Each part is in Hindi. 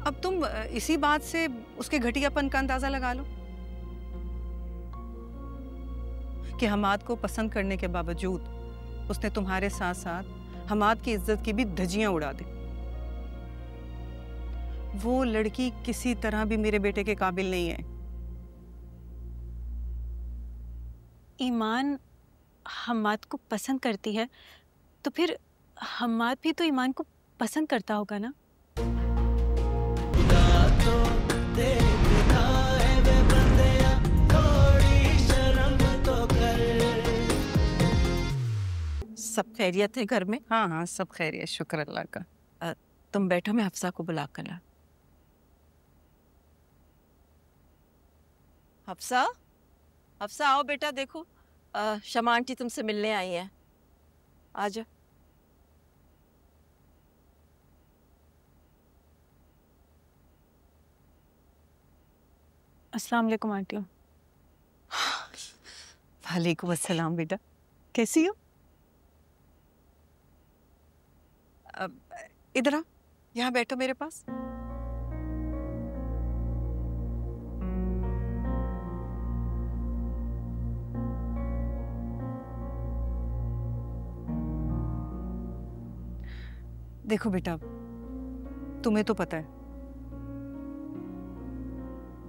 अब तुम इसी बात से उसके घटियापन का अंदाजा लगा लो कि हमाद को पसंद करने के बावजूद उसने तुम्हारे साथ साथ हमाद की इज्जत की भी धज्जियां उड़ा दी। वो लड़की किसी तरह भी मेरे बेटे के काबिल नहीं है। ईमान हम्माद को पसंद करती है तो फिर हम्माद भी तो ईमान को पसंद करता होगा ना। सब खैरियत है घर में? हाँ हाँ, सब खैरियत, शुक्र अल्लाह का। तुम बैठो, मैं हफ्सा को बुला कर ला। हफ्सा, हफ्सा आओ बेटा, देखो शमा आंटी तुमसे मिलने आई हैं। आ जाओ। अस्सलाम वालेकुम आंटी। वालेकुम अस्सलाम बेटा, कैसी हो? इधर आओ, यहाँ बैठो मेरे पास। देखो बेटा, तुम्हें तो पता है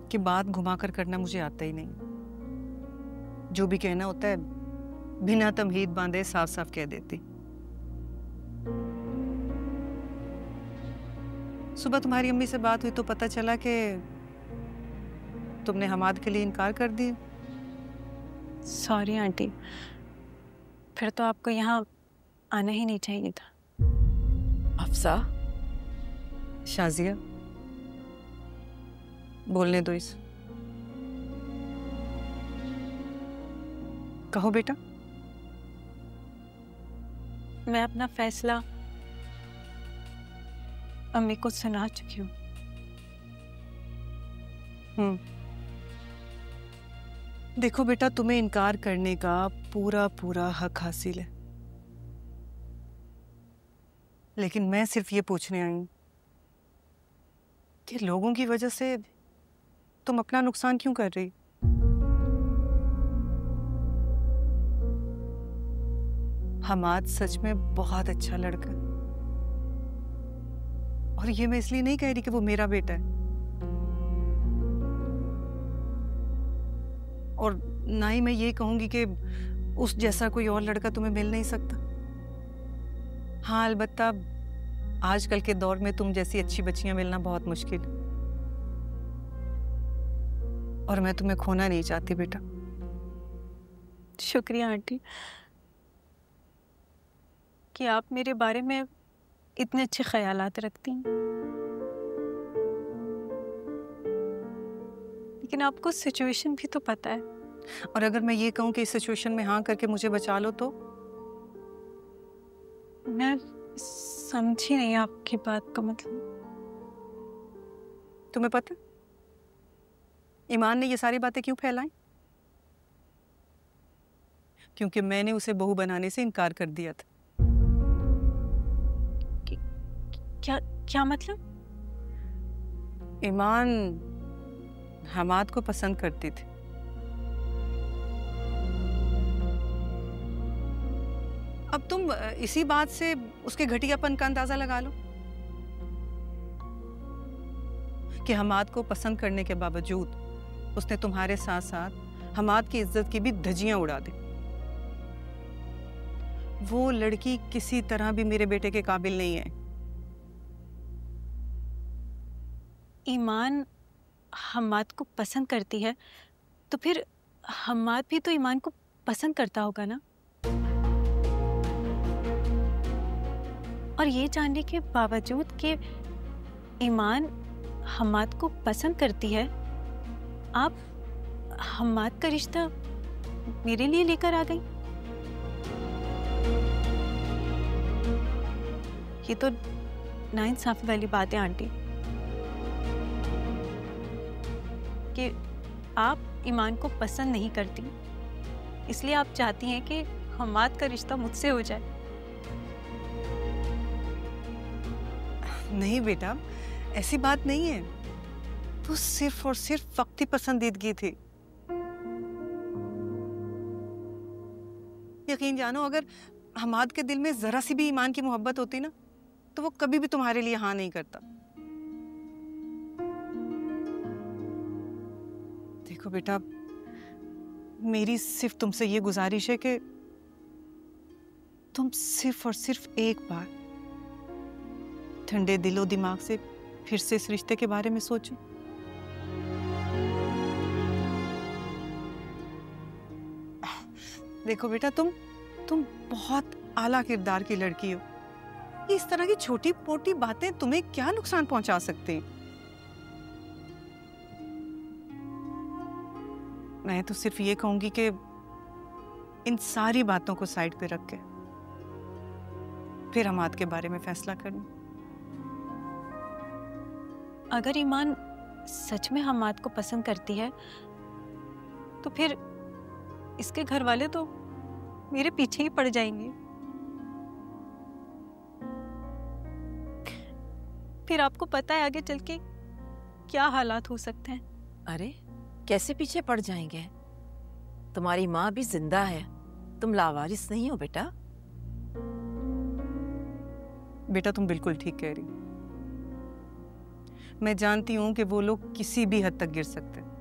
कि बात घुमाकर करना मुझे आता ही नहीं। जो भी कहना होता है बिना तमहीद बांधे साफ साफ कह देती। सुबह तुम्हारी अम्मी से बात हुई तो पता चला कि तुमने हमाद के लिए इनकार कर दिया। सॉरी आंटी, फिर तो आपको यहाँ आना ही नहीं चाहिए था। हफ्सा, शाजिया, बोलने दो इस। कहो बेटा। मैं अपना फैसला अम्मी को सुना चुकी हूँ। देखो बेटा, तुम्हें इनकार करने का पूरा पूरा हक हासिल है, लेकिन मैं सिर्फ ये पूछने आई हूं कि लोगों की वजह से तुम अपना नुकसान क्यों कर रही? हमाद सच में बहुत अच्छा लड़का है, और ये मैं इसलिए नहीं कह रही कि वो मेरा बेटा है, और ना ही मैं ये कहूंगी कि उस जैसा कोई और लड़का तुम्हें मिल नहीं सकता। हाँ, अलबत्ता आजकल के दौर में तुम जैसी अच्छी बच्चियां मिलना बहुत मुश्किल है, और मैं तुम्हें खोना नहीं चाहती बेटा। शुक्रिया आंटी कि आप मेरे बारे में इतने अच्छे ख्यालात रखती हैं, लेकिन आपको सिचुएशन भी तो पता है। और अगर मैं ये कहूं कि इस सिचुएशन में हाँ करके मुझे बचा लो तो? मैं समझी नहीं आपकी बात का मतलब। तुम्हें पता ईमान ने ये सारी बातें क्यों फैलाई? क्योंकि मैंने उसे बहू बनाने से इनकार कर दिया था। क्या क्या मतलब? ईमान हमाद को पसंद करती थी, अब तुम इसी बात से उसके घटियापन का अंदाजा लगा लो कि हमाद को पसंद करने के बावजूद उसने तुम्हारे साथ साथ हमाद की इज्जत की भी धज्जियां उड़ा दी। वो लड़की किसी तरह भी मेरे बेटे के काबिल नहीं है। ईमान हम्माद को पसंद करती है तो फिर हम्माद भी तो ईमान को पसंद करता होगा ना। और ये जानने के बावजूद कि ईमान हम्माद को पसंद करती है, आप हम्माद का रिश्ता मेरे लिए लेकर आ गई। ये तो नाइंसाफी वाली बात है आंटी कि आप ईमान को पसंद नहीं करती, इसलिए आप चाहती हैं कि हम्माद का रिश्ता मुझसे हो जाए। नहीं बेटा, ऐसी बात नहीं है, तो सिर्फ और सिर्फ वक्ती पसंदीदगी थी। यकीन जानो, अगर हमाद के दिल में जरा सी भी ईमान की मोहब्बत होती ना, तो वो कभी भी तुम्हारे लिए हाँ नहीं करता। देखो बेटा, मेरी सिर्फ तुमसे ये गुजारिश है कि तुम सिर्फ और सिर्फ एक बार ठंडे दिलो दिमाग से फिर से इस रिश्ते के बारे में सोचो। देखो बेटा, तुम बहुत आला किरदार की लड़की हो। इस तरह की छोटी मोटी बातें तुम्हें क्या नुकसान पहुंचा सकती हैं? मैं तो सिर्फ ये कहूंगी कि इन सारी बातों को साइड पे रख के फिर हमाद के बारे में फैसला करना। अगर ईमान सच में हमाद को पसंद करती है तो फिर इसके घर वाले तो मेरे पीछे ही पड़ जाएंगे। फिर आपको पता है आगे चल के क्या हालात हो सकते हैं। अरे कैसे पीछे पड़ जाएंगे? तुम्हारी माँ भी जिंदा है, तुम लावारिस नहीं हो बेटा। बेटा तुम बिल्कुल ठीक कह रही। मैं जानती हूं कि वो लोग किसी भी हद तक गिर सकते हैं,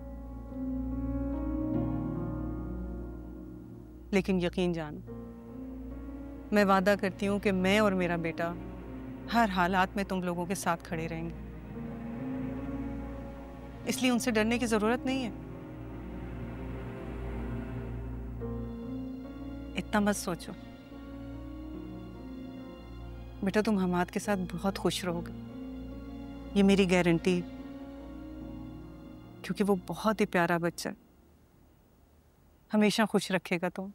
लेकिन यकीन जानो, मैं वादा करती हूं कि मैं और मेरा बेटा हर हालात में तुम लोगों के साथ खड़े रहेंगे। इसलिए उनसे डरने की जरूरत नहीं है। इतना मत सोचो बेटा, तुम हमाद के साथ बहुत खुश रहोगे, ये मेरी गारंटी, क्योंकि वो बहुत ही प्यारा बच्चा है, हमेशा खुश रखेगा तुम।